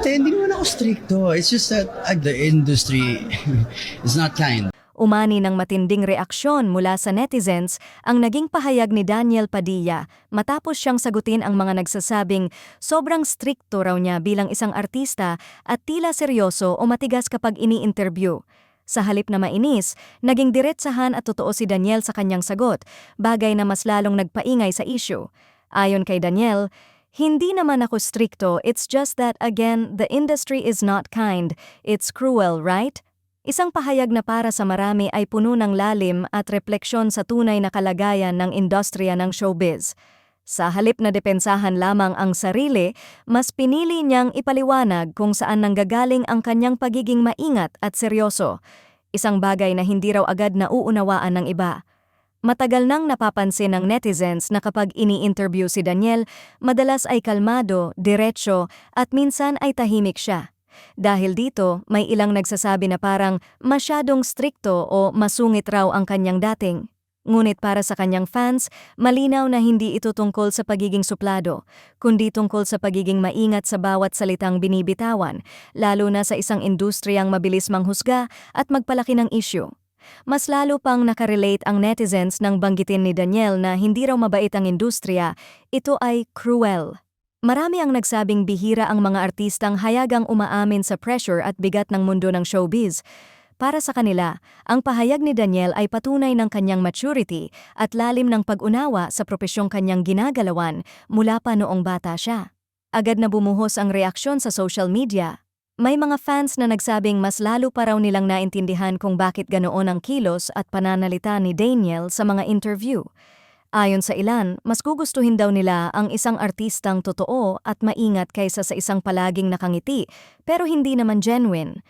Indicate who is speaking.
Speaker 1: hindi naman ako stricto. It's just that the industry is not kind.
Speaker 2: Umani ng matinding reaksyon mula sa netizens ang naging pahayag ni Daniel Padilla matapos siyang sagutin ang mga nagsasabing sobrang strikto raw niya bilang isang artista at tila seryoso o matigas kapag ini-interview. Sa halip na mainis, naging diretsahan at totoo si Daniel sa kanyang sagot, bagay na mas lalong nagpaingay sa issue. Ayon kay Daniel, "Hindi naman ako strikto, it's just that again, the industry is not kind, it's cruel, right?" Isang pahayag na para sa marami ay puno ng lalim at refleksyon sa tunay na kalagayan ng industriya ng showbiz. Sa halip na depensahan lamang ang sarili, mas pinili niyang ipaliwanag kung saan nanggagaling ang kanyang pagiging maingat at seryoso, isang bagay na hindi raw agad nauunawaan ng iba. Matagal nang napapansin ng netizens na kapag ini-interview si Daniel, madalas ay kalmado, diretsyo at minsan ay tahimik siya. Dahil dito, may ilang nagsasabi na parang masyadong strikto o masungit raw ang kanyang dating. Ngunit para sa kanyang fans, malinaw na hindi ito tungkol sa pagiging suplado, kundi tungkol sa pagiging maingat sa bawat salitang binibitawan, lalo na sa isang industriyang mabilis manghusga at magpalaki ng issue. Mas lalo pang nakarelate ang netizens nang banggitin ni Daniel na hindi raw mabait ang industriya, ito ay cruel. Marami ang nagsabing bihira ang mga artistang hayagang umaamin sa pressure at bigat ng mundo ng showbiz. Para sa kanila, ang pahayag ni Daniel ay patunay ng kanyang maturity at lalim ng pag-unawa sa propesyong kanyang ginagalawan mula pa noong bata siya. Agad na bumuhos ang reaksyon sa social media. May mga fans na nagsabing mas lalo pa raw nilang naintindihan kung bakit ganoon ang kilos at pananalita ni Daniel sa mga interview. Ayon sa ilan, mas gugustuhin daw nila ang isang artistang totoo at maingat kaysa sa isang palaging nakangiti pero hindi naman genuine.